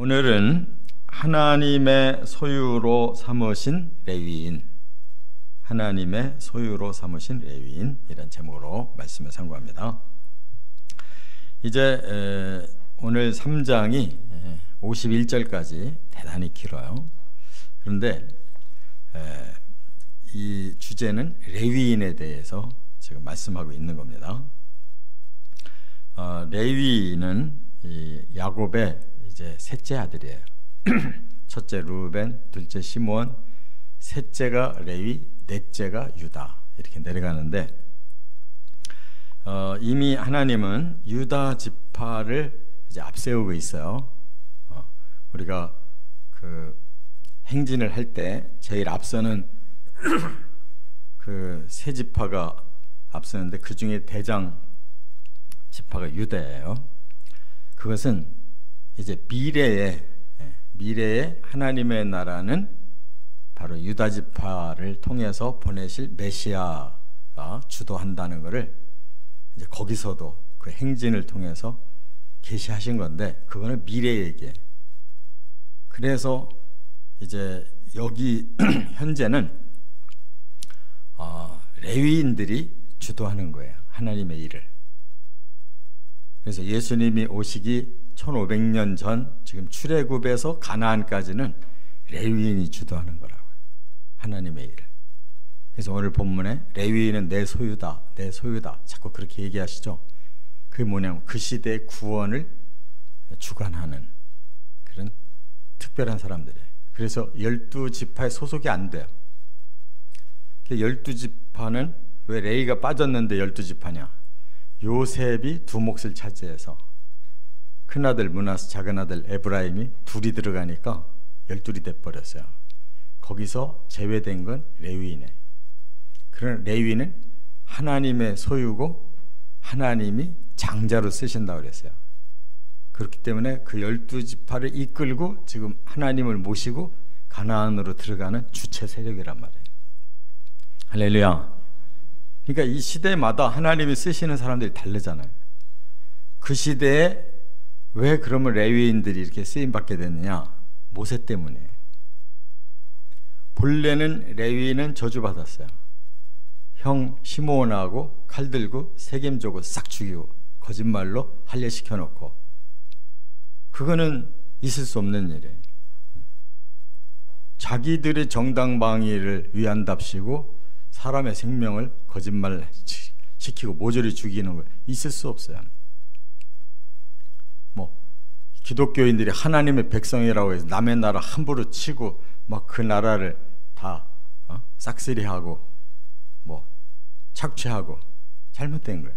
오늘은 하나님의 소유로 삼으신 레위인, 하나님의 소유로 삼으신 레위인 이런 제목으로 말씀을 상고합니다. 이제 오늘 3장이 51절까지 대단히 길어요. 그런데 이 주제는 레위인에 대해서 지금 말씀하고 있는 겁니다. 레위인은 이 야곱의 이제 셋째 아들이에요. 첫째 루벤, 둘째 시므온, 셋째가 레위, 넷째가 유다 이렇게 내려가는데 이미 하나님은 유다 지파를 이제 앞세우고 있어요. 우리가 그 행진을 할 때 제일 앞서는 그 세 지파가 앞서는데 그 중에 대장 지파가 유다예요. 그것은 이제 미래의 하나님의 나라는 바로 유다 지파를 통해서 보내실 메시아가 주도한다는 것을 이제 거기서도 그 행진을 통해서 계시하신 건데 그거는 미래 얘기예요. 그래서 이제 여기 현재는 레위인들이 주도하는 거예요. 하나님의 일을. 그래서 예수님이 오시기 1500년 전 지금 출애굽에서 가나안까지는 레위인이 주도하는 거라고요. 하나님의 일을. 그래서 오늘 본문에 레위인은 내 소유다, 내 소유다 자꾸 그렇게 얘기하시죠. 그게 뭐냐면 그 시대의 구원을 주관하는 그런 특별한 사람들이에요. 그래서 12지파에 소속이 안 돼요. 12지파는 왜 레위가 빠졌는데 12지파냐? 요셉이 두 몫을 차지해서 큰아들 므낫세, 작은아들 에브라임이 둘이 들어가니까 12이 돼버렸어요. 거기서 제외된 건 레위인이에요. 그런 레위는 하나님의 소유고 하나님이 장자로 쓰신다고 그랬어요. 그렇기 때문에 그 12지파를 이끌고 지금 하나님을 모시고 가나안으로 들어가는 주체 세력이란 말이에요. 할렐루야. 그러니까 이 시대마다 하나님이 쓰시는 사람들이 다르잖아요. 그 시대에 왜 그러면 레위인들이 이렇게 쓰임받게 됐느냐? 모세 때문이에요. 본래는 레위인은 저주받았어요. 형 시므온하고 칼 들고 세겜족을 싹 죽이고 거짓말로 할례시켜 놓고, 그거는 있을 수 없는 일이에요. 자기들의 정당방위를 위한답시고 사람의 생명을 거짓말 시키고 모조리 죽이는 거 있을 수 없어요. 기독교인들이 하나님의 백성이라고 해서 남의 나라 함부로 치고 막 그 나라를 다 싹쓸이하고 착취하고 잘못된 거예요.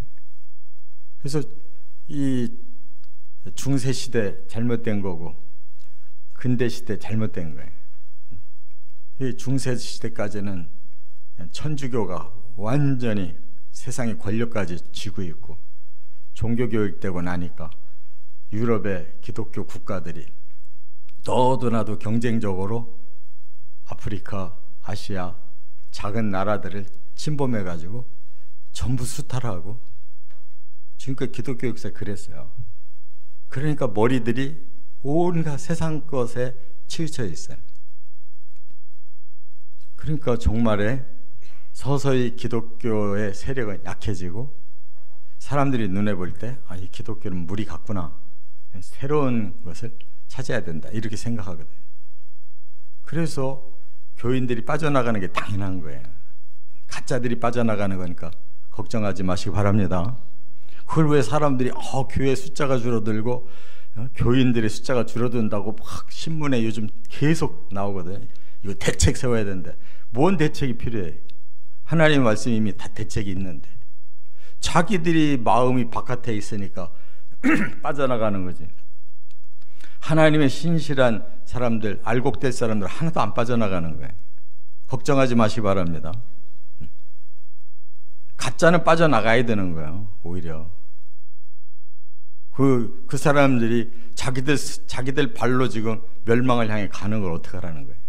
그래서 이 중세 시대 잘못된 거고 근대 시대 잘못된 거예요. 이 중세 시대까지는 천주교가 완전히 세상의 권력까지 쥐고 있고 종교교육되고 나니까 유럽의 기독교 국가들이 너도나도 경쟁적으로 아프리카, 아시아 작은 나라들을 침범해가지고 전부 수탈하고 지금까지 기독교 역사에 그랬어요. 그러니까 머리들이 온갖 세상 것에 치우쳐 있어요. 그러니까 정말에 서서히 기독교의 세력은 약해지고 사람들이 눈에 볼 때 이 기독교는 물이 같구나, 새로운 것을 찾아야 된다 이렇게 생각하거든요. 그래서 교인들이 빠져나가는 게 당연한 거예요. 가짜들이 빠져나가는 거니까 걱정하지 마시기 바랍니다. 그걸 왜 사람들이 교회 숫자가 줄어들고 교인들의 숫자가 줄어든다고 막 신문에 요즘 계속 나오거든요. 이거 대책 세워야 된다. 뭔 대책이 필요해? 하나님의 말씀이 이미 다 대책이 있는데 자기들이 마음이 바깥에 있으니까 빠져나가는 거지. 하나님의 신실한 사람들, 알곡될 사람들 하나도 안 빠져나가는 거예요. 걱정하지 마시기 바랍니다. 가짜는 빠져나가야 되는 거예요. 오히려 그 사람들이 자기들 발로 지금 멸망을 향해 가는 걸 어떻게 하라는 거예요.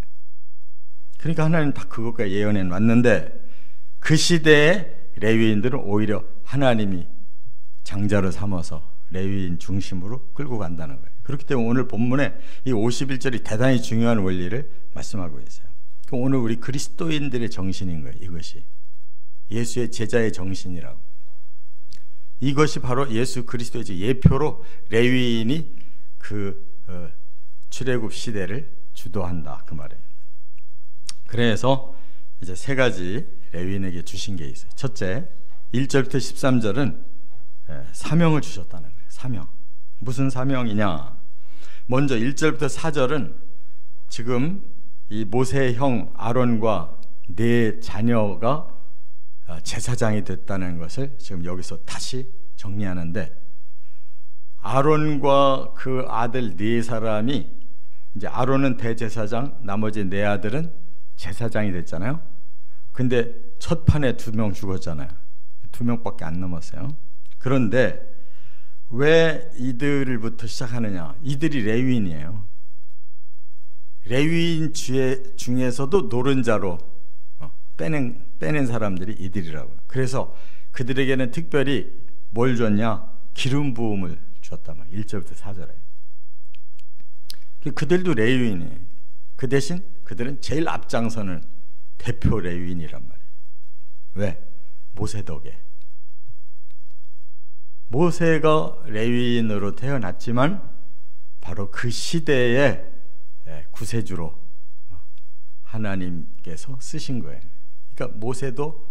그러니까 하나님 다 그것까지 예언해 놨는데 그 시대의 레위인들은 오히려 하나님이 장자로 삼아서 레위인 중심으로 끌고 간다는 거예요. 그렇기 때문에 오늘 본문에 이 51절이 대단히 중요한 원리를 말씀하고 있어요. 오늘 우리 그리스도인들의 정신인 거예요. 이것이 예수의 제자의 정신이라고. 이것이 바로 예수 그리스도의 예표로 레위인이 출애굽 시대를 주도한다 그 말이에요. 그래서 이제 세 가지 레위인에게 주신 게 있어요. 첫째, 1절부터 13절은 사명을 주셨다는 거예요. 사명. 무슨 사명이냐? 먼저 1절부터 4절은 지금 이 모세의 형 아론과 네 자녀가 제사장이 됐다는 것을 지금 여기서 다시 정리하는데, 아론과 그 아들 네 사람이, 이제 아론은 대제사장, 나머지 네 아들은 제사장이 됐잖아요. 근데 첫 판에 2명 죽었잖아요. 2명밖에 안 넘었어요. 그런데 왜 이들부터 시작하느냐? 이들이 레위인이에요. 레위인 중에서도 노른자로 빼낸 사람들이 이들이라고요. 그래서 그들에게는 특별히 뭘 줬냐? 기름 부음을 줬단 말이에요. 1절부터 4절에. 그들도 레위인이에요. 그 대신 그들은 제일 앞장서는 대표 레위인이란 말이에요. 왜? 모세 덕에. 모세가 레위인으로 태어났지만 바로 그 시대의 구세주로 하나님께서 쓰신 거예요. 그러니까 모세도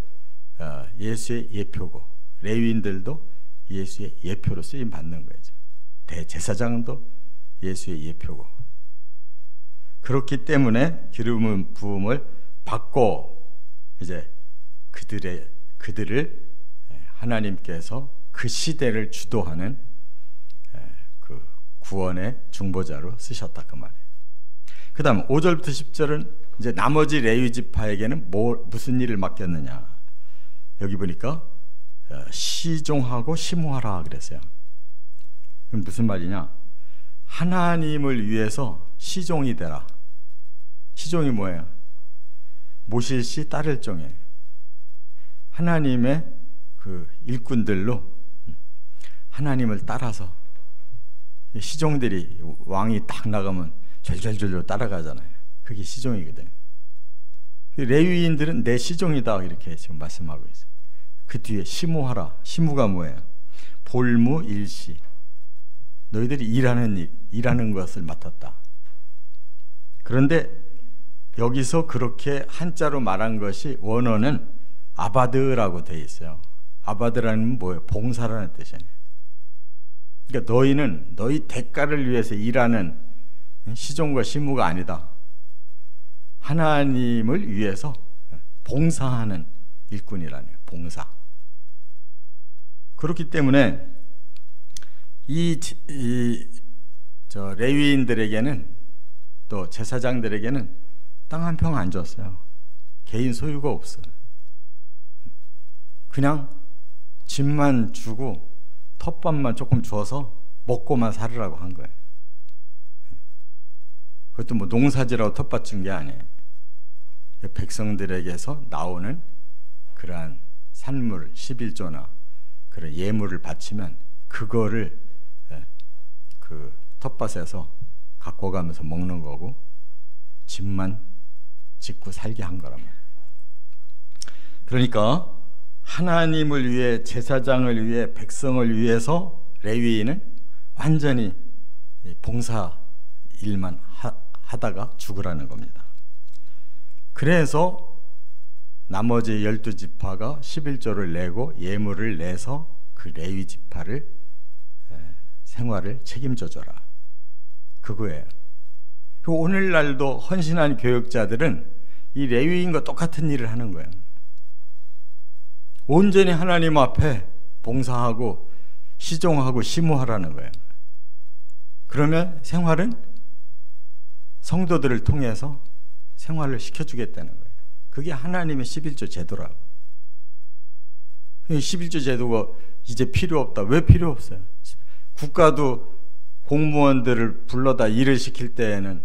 예수의 예표고 레위인들도 예수의 예표로 쓰임 받는 거예요. 대제사장도 예수의 예표고. 그렇기 때문에 기름 부음을 받고 이제 그들을 하나님께서 그 시대를 주도하는 그 구원의 중보자로 쓰셨다 그 말이에요. 그 다음 5절부터 10절은 이제 나머지 레위 지파에게는 무슨 일을 맡겼느냐? 여기 보니까 시종하고 심호하라 그랬어요. 그럼 무슨 말이냐? 하나님을 위해서 시종이 되라. 시종이 뭐예요? 모실 시 따를 종이에요. 하나님의 그 일꾼들로 하나님을 따라서, 시종들이 왕이 딱 나가면 절절절절 따라가잖아요. 그게 시종이거든. 레위인들은 내 시종이다 이렇게 지금 말씀하고 있어요. 그 뒤에 시무하라. 시무가 뭐예요? 볼무 일시. 너희들이 일하는 것을 맡았다. 그런데 여기서 그렇게 한자로 말한 것이 원어는 아바드라고 되어 있어요. 아바드라는 뭐예요? 봉사라는 뜻이에요. 그러니까 너희는 너희 대가를 위해서 일하는 시종과 시무가 아니다. 하나님을 위해서 봉사하는 일꾼이라는 거예요. 봉사. 그렇기 때문에 저 레위인들에게는, 또 제사장들에게는 땅 한 평 안 줬어요. 개인 소유가 없어요. 그냥 집만 주고 텃밭만 조금 줘서 먹고만 살으라고 한 거예요. 그것도 뭐 농사지라고 텃밭 준 게 아니에요. 백성들에게서 나오는 그러한 산물 11조나 그런 예물을 바치면 그거를 그 텃밭에서 갖고 가면서 먹는 거고, 집만 짓고 살게 한 거란 말이에요. 그러니까 하나님을 위해, 제사장을 위해, 백성을 위해서 레위인은 완전히 봉사 일만 하다가 죽으라는 겁니다. 그래서 나머지 12지파가 11조를 내고 예물을 내서 그 레위 지파를 생활을 책임져 줘라. 그거예요. 오늘날도 헌신한 교역자들은 이 레위인과 똑같은 일을 하는 거예요. 온전히 하나님 앞에 봉사하고 시종하고 시무하라는 거예요. 그러면 생활은 성도들을 통해서 생활을 시켜주겠다는 거예요. 그게 하나님의 11조 제도라고. 11조 제도가 이제 필요 없다. 왜 필요 없어요? 국가도 공무원들을 불러다 일을 시킬 때에는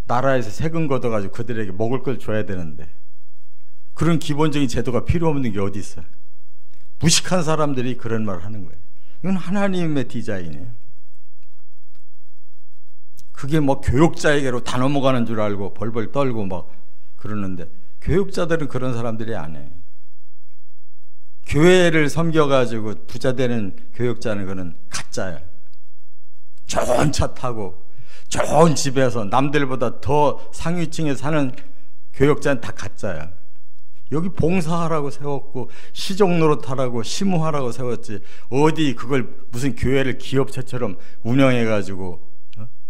나라에서 세금 걷어가지고 그들에게 먹을 걸 줘야 되는데 그런 기본적인 제도가 필요 없는 게 어디 있어요? 무식한 사람들이 그런 말을 하는 거예요. 이건 하나님의 디자인이에요. 그게 뭐 교육자에게로 다 넘어가는 줄 알고 벌벌 떨고 막 그러는데, 교육자들은 그런 사람들이 안 해. 교회를 섬겨가지고 부자 되는 교육자는 그는 가짜야. 좋은 차 타고 좋은 집에서 남들보다 더 상위층에 사는 교육자는 다 가짜야. 여기 봉사하라고 세웠고 시종 노릇하라고 시무하라고 세웠지, 어디 그걸 무슨 교회를 기업체처럼 운영해가지고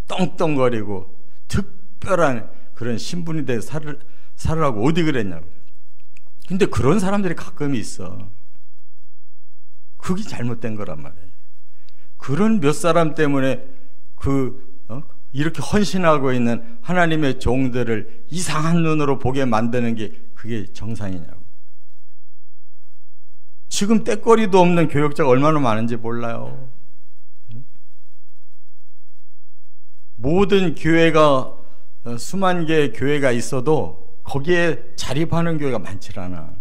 떵떵거리고 특별한 그런 신분이 돼서 살으라고 어디 그랬냐고. 근데 그런 사람들이 가끔 있어. 그게 잘못된 거란 말이에요. 그런 몇 사람 때문에 이렇게 헌신하고 있는 하나님의 종들을 이상한 눈으로 보게 만드는 게 그게 정상이냐고. 지금 때거리도 없는 교역자가 얼마나 많은지 몰라요. 모든 교회가, 수만 개의 교회가 있어도 거기에 자립하는 교회가 많지 않아.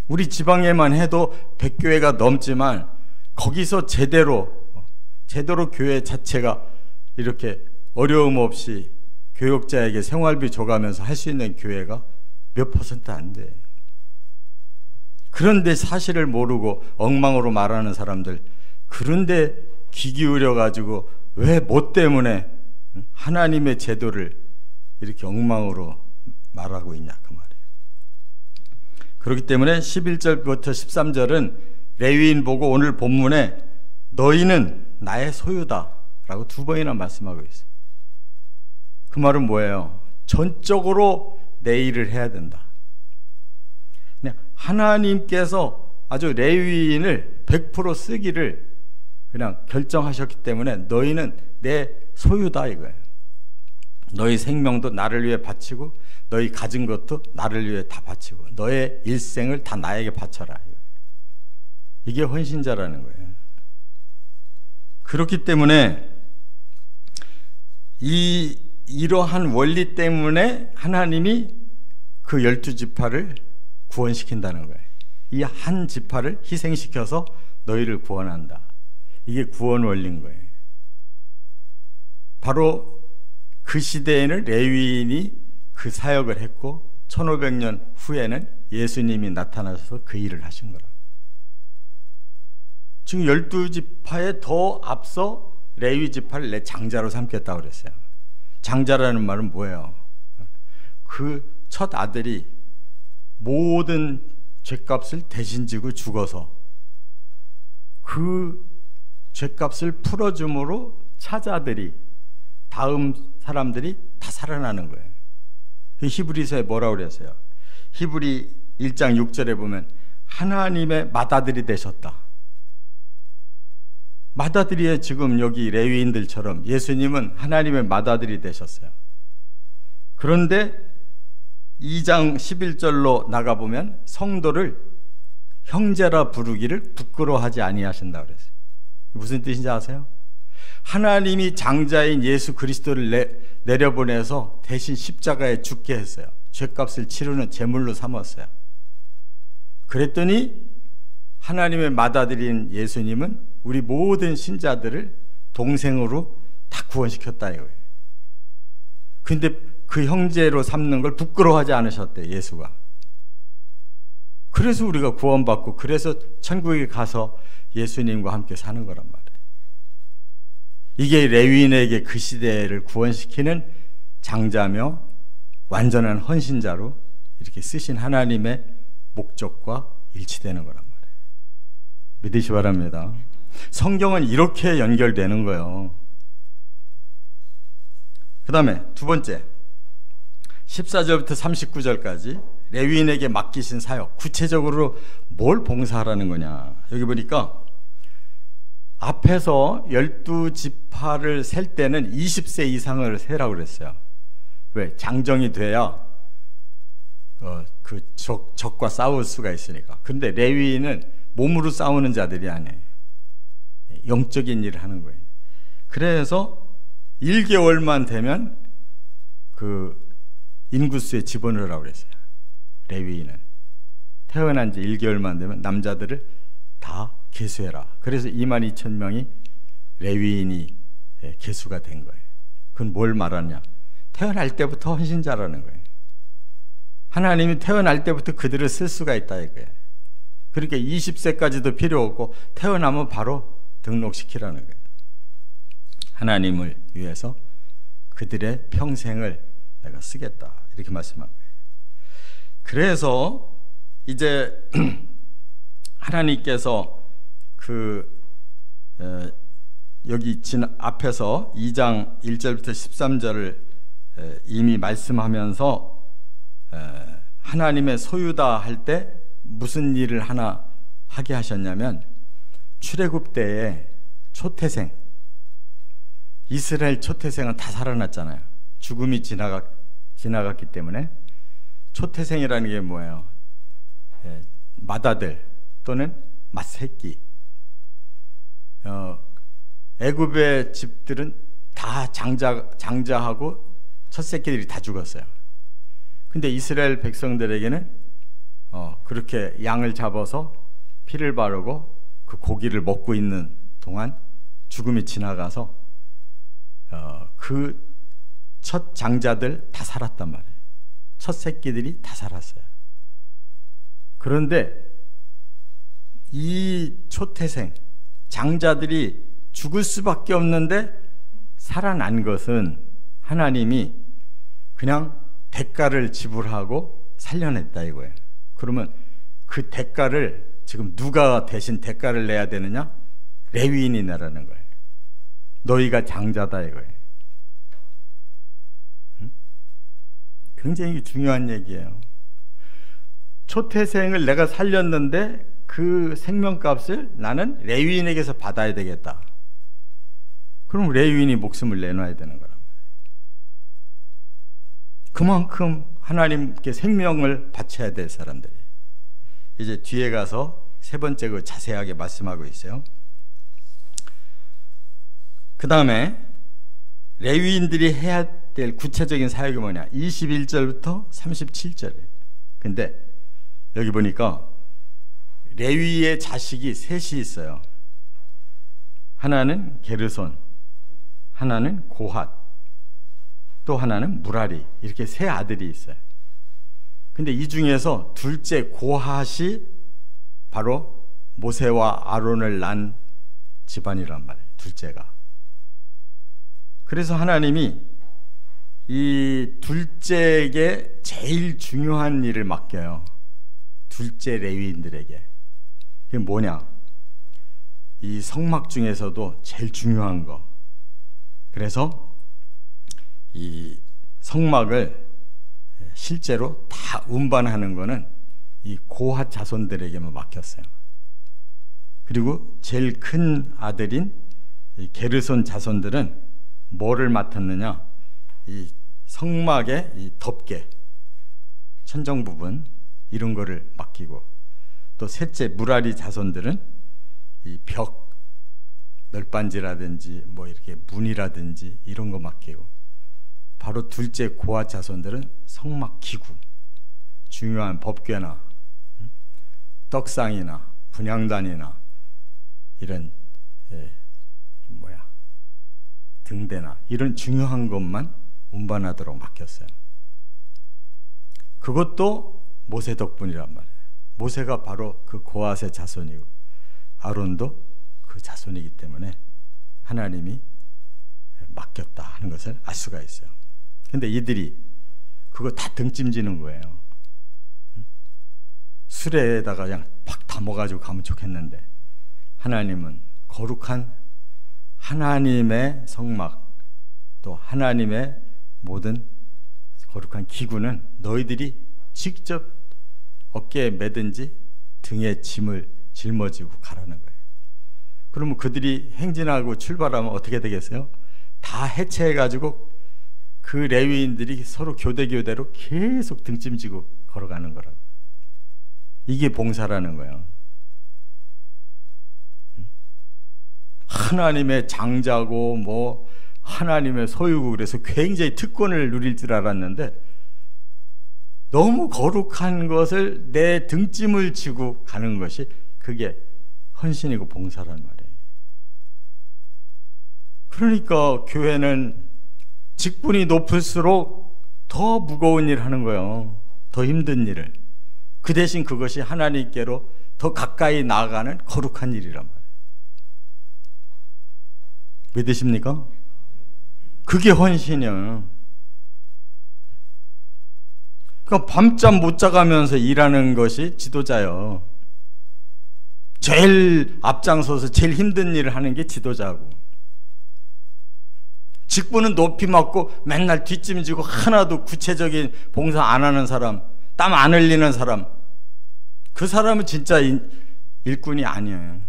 우리 지방에만 해도 100교회가 넘지만 거기서 제대로 교회 자체가 이렇게 어려움 없이 교역자에게 생활비 줘가면서 할 수 있는 교회가 몇 퍼센트 안 돼. 그런데 사실을 모르고 엉망으로 말하는 사람들, 그런데 귀 기울여가지고 왜 뭐 때문에 하나님의 제도를 이렇게 엉망으로 말하고 있냐 그 말이에요. 그렇기 때문에 11절부터 13절은 레위인 보고 오늘 본문에 너희는 나의 소유다 라고 2번이나 말씀하고 있어요. 그 말은 뭐예요? 전적으로 내 일을 해야 된다. 하나님께서 아주 레위인을 100% 쓰기를 그냥 결정하셨기 때문에 너희는 내 소유다 이거예요. 너희 생명도 나를 위해 바치고 너희 가진 것도 나를 위해 다 바치고 너의 일생을 다 나에게 바쳐라. 이게 헌신자라는 거예요. 그렇기 때문에 이러한 원리 때문에 하나님이 그 12지파를 구원시킨다는 거예요. 이 한 지파를 희생시켜서 너희를 구원한다. 이게 구원 원리인 거예요. 바로 그 시대에는 레위인이 그 사역을 했고 1500년 후에는 예수님이 나타나셔서 그 일을 하신 거라. 지금 12지파에 더 앞서 레위 지파를 내 장자로 삼겠다고 그랬어요. 장자라는 말은 뭐예요? 그 첫 아들이 모든 죄값을 대신 지고 죽어서 그 죄값을 풀어줌으로 차자들이, 다음 사람들이 다 살아나는 거예요. 히브리서에 뭐라고 그랬어요? 히브리 1장 6절에 보면 하나님의 맏아들이 되셨다. 맏아들이에요. 지금 여기 레위인들처럼 예수님은 하나님의 맏아들이 되셨어요. 그런데 2장 11절로 나가보면 성도를 형제라 부르기를 부끄러워하지 아니하신다고 그랬어요. 무슨 뜻인지 아세요? 하나님이 장자인 예수 그리스도를 내려보내서 대신 십자가에 죽게 했어요. 죄값을 치르는 제물로 삼았어요. 그랬더니 하나님의 맏아들인 예수님은 우리 모든 신자들을 동생으로 다 구원시켰다 이거예요. 근데 그 형제로 삼는 걸 부끄러워하지 않으셨대, 예수가. 그래서 우리가 구원받고 그래서 천국에 가서 예수님과 함께 사는 거란 말이에요. 이게 레위인에게 그 시대를 구원시키는 장자며 완전한 헌신자로 이렇게 쓰신 하나님의 목적과 일치되는 거란 말이에요. 믿으시 바랍니다. 성경은 이렇게 연결되는 거예요. 그 다음에 두 번째 14절부터 39절까지 레위인에게 맡기신 사역, 구체적으로 뭘 봉사하라는 거냐. 여기 보니까 앞에서 12지파를 셀 때는 20세 이상을 세라고 그랬어요. 왜? 장정이 돼야 그 적과 싸울 수가 있으니까. 근데 레위인은 몸으로 싸우는 자들이 아니에요. 영적인 일을 하는 거예요. 그래서 1개월만 되면 그 인구수에 집어넣으라고 그랬어요. 레위인은 태어난 지 1개월만 되면 남자들을 다 계수해라. 그래서 22,000명이 레위인이 계수가 된 거예요. 그건 뭘 말하냐? 태어날 때부터 헌신자라는 거예요. 하나님이 태어날 때부터 그들을 쓸 수가 있다 이거예요. 그러니까 20세까지도 필요 없고 태어나면 바로 등록시키라는 거예요. 하나님을 위해서 그들의 평생을 내가 쓰겠다 이렇게 말씀한 거예요. 그래서 이제 하나님께서 여기 앞에서 2장 1절부터 13절을 이미 말씀하면서 하나님의 소유다 할 때 무슨 일을 하나 하게 하셨냐면, 출애굽 때에 초태생, 이스라엘 초태생은 다 살아났잖아요. 죽음이 지나갔기 때문에. 초태생이라는 게 뭐예요? 맏아들 또는 맏새끼. 애굽의 집들은 다 장자하고 첫새끼들이 다 죽었어요. 근데 이스라엘 백성들에게는 그렇게 양을 잡아서 피를 바르고 그 고기를 먹고 있는 동안 죽음이 지나가서 그 첫 장자들 다 살았단 말이에요. 첫 새끼들이 다 살았어요. 그런데 이 초태생 장자들이 죽을 수밖에 없는데 살아난 것은 하나님이 그냥 대가를 지불하고 살려냈다 이거예요. 그러면 그 대가를 지금 누가 대신 대가를 내야 되느냐? 레위인이 내라는 거예요. 너희가 장자다 이거예요. 굉장히 중요한 얘기예요. 초태생을 내가 살렸는데 그 생명값을 나는 레위인에게서 받아야 되겠다. 그럼 레위인이 목숨을 내놔야 되는 거란 말이에요. 그만큼 하나님께 생명을 바쳐야 될 사람들이. 이제 뒤에 가서 세 번째 그 자세하게 말씀하고 있어요. 그 다음에 레위인들이 해야 될 구체적인 사역이 뭐냐? 21절부터 37절이에요. 근데 여기 보니까 레위의 자식이 셋이 있어요. 하나는 게르손, 하나는 고핫, 또 하나는 무라리. 이렇게 세 아들이 있어요. 근데 이 중에서 둘째 고핫이 바로 모세와 아론을 낳은 집안이란 말이에요. 둘째가. 그래서 하나님이 이 둘째에게 제일 중요한 일을 맡겨요. 둘째 레위인들에게. 그게 뭐냐? 이 성막 중에서도 제일 중요한 거. 그래서 이 성막을 실제로 다 운반하는 거는 이 고핫 자손들에게만 맡겼어요. 그리고 제일 큰 아들인 이 게르손 자손들은 뭐를 맡았느냐? 이 성막의 이 덮개, 천정 부분 이런 거를 맡기고, 또 셋째 무라리 자손들은 이 벽 널빤지라든지 뭐 이렇게 문이라든지 이런 거 맡기고, 바로 둘째 고핫 자손들은 성막 기구, 중요한 법궤나 떡상이나 분향단이나 이런 등대나 이런 중요한 것만 운반하도록 맡겼어요. 그것도 모세 덕분이란 말이에요. 모세가 바로 그 고핫의 자손이고 아론도 그 자손이기 때문에 하나님이 맡겼다 하는 것을 알 수가 있어요. 근데 이들이 그거 다 등짐지는 거예요. 수레에다가 그냥 팍 담아가지고 가면 좋겠는데, 하나님은 거룩한 하나님의 성막, 또 하나님의 모든 거룩한 기구는 너희들이 직접 어깨에 매든지 등에 짐을 짊어지고 가라는 거예요. 그러면 그들이 행진하고 출발하면 어떻게 되겠어요? 다 해체해가지고 그 레위인들이 서로 교대교대로 계속 등짐지고 걸어가는 거라고. 이게 봉사라는 거예요. 하나님의 장자고 뭐 하나님의 소유고 그래서 굉장히 특권을 누릴 줄 알았는데, 너무 거룩한 것을 내 등짐을 지고 가는 것이 그게 헌신이고 봉사란 말이에요. 그러니까 교회는 직분이 높을수록 더 무거운 일을 하는 거예요. 더 힘든 일을. 그 대신 그것이 하나님께로 더 가까이 나아가는 거룩한 일이란 말이에요. 믿으십니까? 그게 헌신이에요. 그러니까 밤잠 못 자가면서 일하는 것이 지도자예요. 제일 앞장서서 제일 힘든 일을 하는 게 지도자고, 직분은 높이 맡고 맨날 뒷짐지고 하나도 구체적인 봉사 안 하는 사람, 땀 안 흘리는 사람, 그 사람은 진짜 일꾼이 아니에요.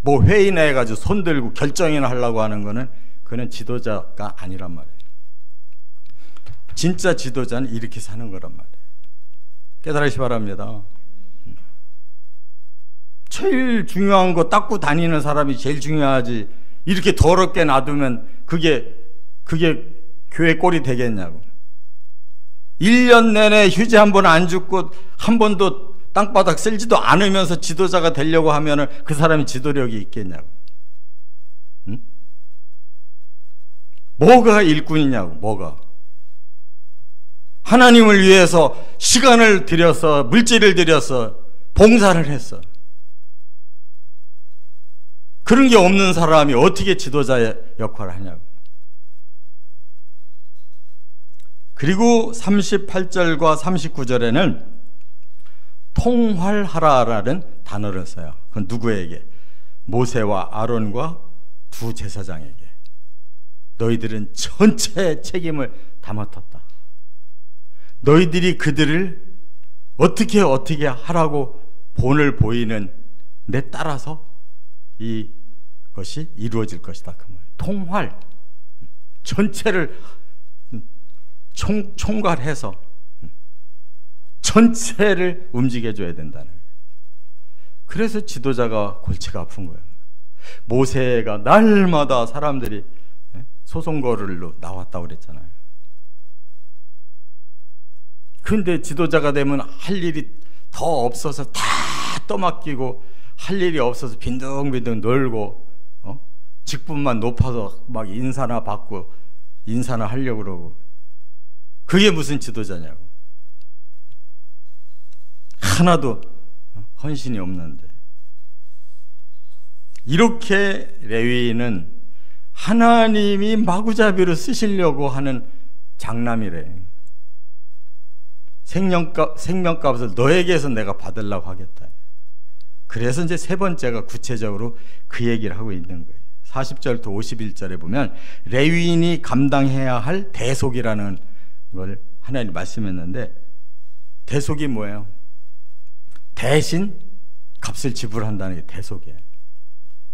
뭐 회의나 해가지고 손 들고 결정이나 하려고 하는 거는 그는 지도자가 아니란 말이에요. 진짜 지도자는 이렇게 사는 거란 말이에요. 깨달으시 바랍니다. 제일 중요한 거 닦고 다니는 사람이 제일 중요하지, 이렇게 더럽게 놔두면 그게 교회 꼴이 되겠냐고. 1년 내내 휴지 한 번 안 줍고 한 번도 땅바닥 쓸지도 않으면서 지도자가 되려고 하면은 그 사람이 지도력이 있겠냐고. 응? 뭐가 일꾼이냐고. 뭐가 하나님을 위해서 시간을 들여서 물질을 들여서 봉사를 했어. 그런 게 없는 사람이 어떻게 지도자의 역할을 하냐고. 그리고 38절과 39절에는 통활하라라는 단어를 써요. 그건 누구에게? 모세와 아론과 두 제사장에게. 너희들은 전체 책임을 다 맡았다. 너희들이 그들을 어떻게 하라고 본을 보이는 데 따라서 이것이 이루어질 것이다. 그 말이에요. 통활, 전체를 총괄해서 전체를 움직여줘야 된다는 거예요. 그래서 지도자가 골치가 아픈 거예요. 모세가 날마다 사람들이 소송거리로 나왔다고 그랬잖아요. 근데 지도자가 되면 할 일이 더 없어서 다 떠맡기고, 할 일이 없어서 빈둥빈둥 놀고, 직분만 높아서 막 인사나 받고 인사나 하려고 그러고, 그게 무슨 지도자냐고. 하나도 헌신이 없는데. 이렇게 레위인은 하나님이 마구잡이로 쓰시려고 하는 장남이래. 생명값을 너에게서 내가 받으려고 하겠다. 그래서 이제 세 번째가 구체적으로 그 얘기를 하고 있는 거예요. 40절부터 51절에 보면 레위인이 감당해야 할 대속이라는 걸 하나님 말씀했는데, 대속이 뭐예요? 대신 값을 지불한다는 게 대속이에요.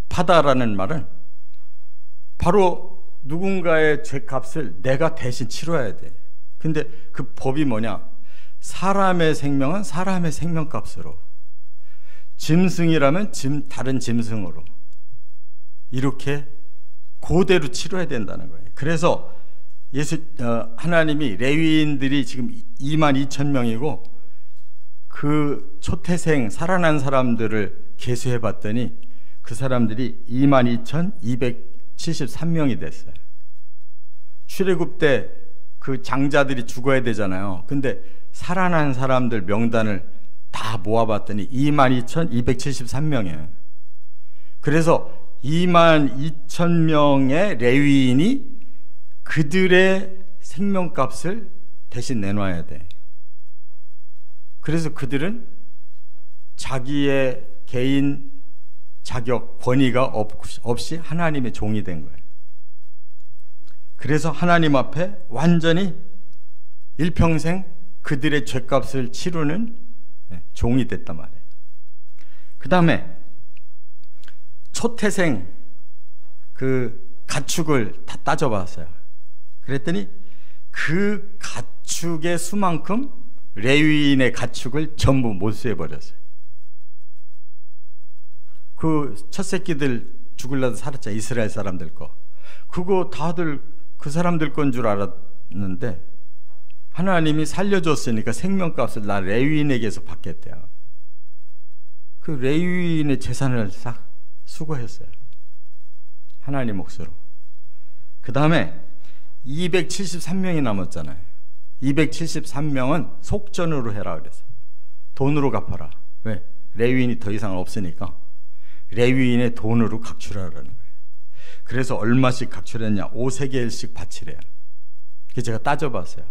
파다라는 말은 바로 누군가의 죄값을 내가 대신 치러야 돼. 근데 그 법이 뭐냐? 사람의 생명은 사람의 생명값으로, 짐승이라면 다른 짐승으로, 이렇게 그대로 치러야 된다는 거예요. 그래서 하나님이 레위인들이 지금 22,000명이고 그 초태생 살아난 사람들을 계수해 봤더니 그 사람들이 22,273명이 됐어요. 출애굽 때 그 장자들이 죽어야 되잖아요. 근데 살아난 사람들 명단을 다 모아봤더니 22,273명이에요. 그래서 22,000명의 레위인이 그들의 생명값을 대신 내놔야 돼. 그래서 그들은 자기의 개인 자격, 권위가 없이 하나님의 종이 된 거예요. 그래서 하나님 앞에 완전히 일평생 그들의 죄값을 치르는 종이 됐단 말이에요. 그 다음에 초태생 그 가축을 다 따져봤어요. 그랬더니 그 가축의 수만큼 레위인의 가축을 전부 몰수해버렸어요. 그 첫 새끼들 죽으려다 살았잖아요. 이스라엘 사람들 거. 그거 다들 그 사람들 건 줄 알았는데 하나님이 살려줬으니까 생명값을 나 레위인에게서 받겠대요. 그 레위인의 재산을 싹 수거했어요. 하나님 몫으로. 그 다음에 273명이 남았잖아요. 273명은 속전으로 해라 그랬어요. 돈으로 갚아라. 왜? 레위인이 더 이상 없으니까 레위인의 돈으로 각출하라는 거예요. 그래서 얼마씩 각출했냐? 5세겔씩 바치래요. 그래서 제가 따져봤어요.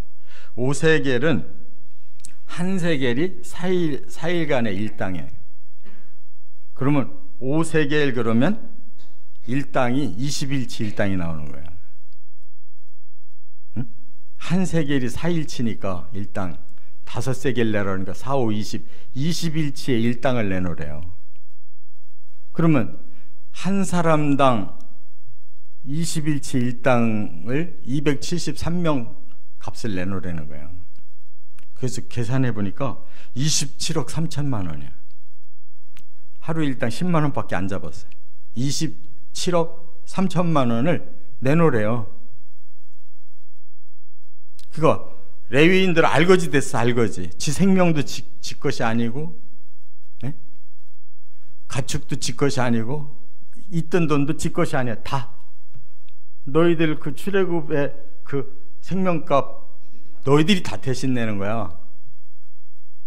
5세겔은 한 세겔이 4일간의 일당이에요. 그러면 5세겔 그러면 일당이 20일치 일당이 나오는 거예요. 응? 한 세겔이 4일치니까 일당 5세겔 내라니까 4, 5, 20 20일치의 일당을 내놓으래요. 그러면 한 사람당 20일치 일당을 273명 값을 내놓으라는 거예요. 그래서 계산해 보니까 27억 3천만 원이야. 하루 일당 10만 원밖에 안 잡았어요. 27억 3천만 원을 내놓으래요. 그거 레위인들 알거지 됐어. 알거지. 지 생명도 지 것이 아니고, 네? 가축도 지 것이 아니고, 있던 돈도 지 것이 아니야. 다 너희들 그 출애굽의 그 생명값 너희들이 다 대신 내는 거야.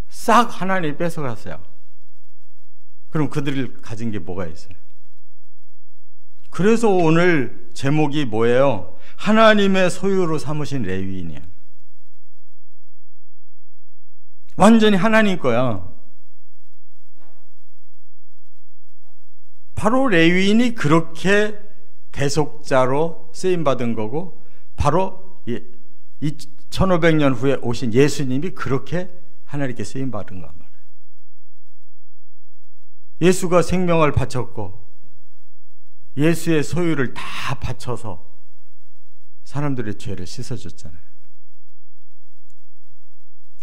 싹 하나님이 뺏어갔어요. 그럼 그들이 가진 게 뭐가 있어요? 그래서 오늘 제목이 뭐예요? 하나님의 소유로 삼으신 레위인이야. 완전히 하나님 거야. 바로 레위인이 그렇게 대속자로 쓰임받은 거고, 바로 1500년 후에 오신 예수님이 그렇게 하나님께 쓰임받은 거 말이에요. 예수가 생명을 바쳤고 예수의 소유를 다 바쳐서 사람들의 죄를 씻어줬잖아요.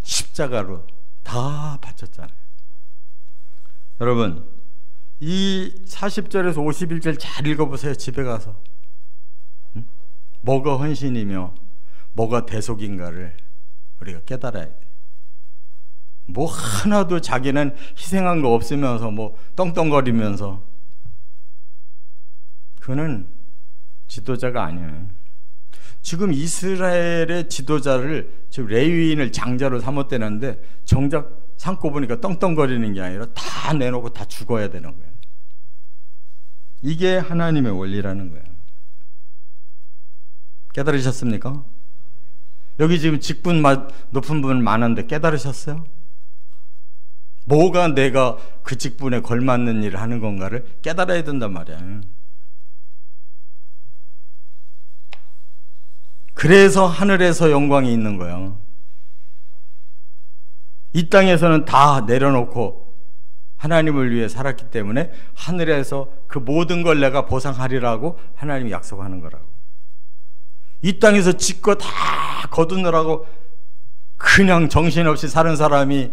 십자가로 다 바쳤잖아요. 여러분, 이 40절에서 51절 잘 읽어보세요. 집에 가서. 응? 뭐가 헌신이며 뭐가 대속인가를 우리가 깨달아야 돼. 뭐 하나도 자기는 희생한 거 없으면서 뭐 떵떵거리면서, 그는 지도자가 아니에요. 지금 이스라엘의 지도자를, 지금 레위인을 장자로 삼았대는데 정작 삼고 보니까 떵떵거리는 게 아니라 다 내놓고 다 죽어야 되는 거예요. 이게 하나님의 원리라는 거예요. 깨달으셨습니까? 여기 지금 직분 높은 분 많은데 깨달으셨어요? 뭐가 내가 그 직분에 걸맞는 일을 하는 건가를 깨달아야 된단 말이야. 그래서 하늘에서 영광이 있는 거예요. 이 땅에서는 다 내려놓고 하나님을 위해 살았기 때문에 하늘에서 그 모든 걸 내가 보상하리라고 하나님이 약속하는 거라고. 이 땅에서 지껏 다 거두느라고 그냥 정신없이 사는 사람이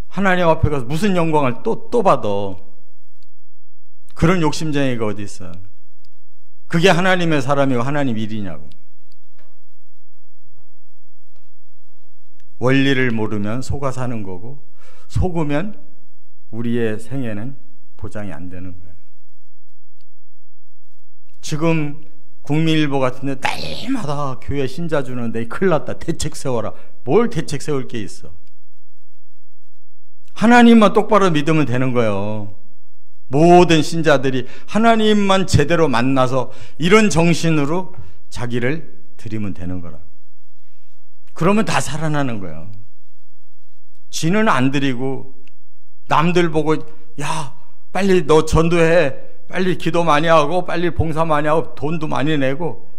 하나님 앞에 가서 무슨 영광을 또 받아. 그런 욕심쟁이가 어디 있어. 그게 하나님의 사람이고 하나님 일이냐고. 원리를 모르면 속아 사는 거고, 속으면 우리의 생애는 보장이 안 되는 거예요. 지금 국민일보 같은 데 날마다 교회 신자 주는데 큰일 났다, 대책 세워라. 뭘 대책 세울 게 있어. 하나님만 똑바로 믿으면 되는 거예요. 모든 신자들이 하나님만 제대로 만나서 이런 정신으로 자기를 드리면 되는 거라고. 그러면 다 살아나는 거예요. 지는 안 드리고 남들 보고 야 빨리 너 전도해, 빨리 기도 많이 하고 빨리 봉사 많이 하고 돈도 많이 내고,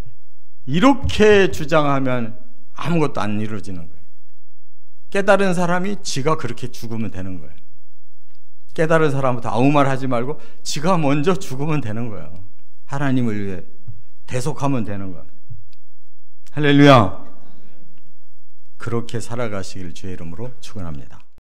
이렇게 주장하면 아무것도 안 이루어지는 거예요. 깨달은 사람이 지가 그렇게 죽으면 되는 거예요. 깨달은 사람부터 아무 말 하지 말고 지가 먼저 죽으면 되는 거예요. 하나님을 위해 대속하면 되는 거예요. 할렐루야. 그렇게 살아가시길 주의 이름으로 축원합니다.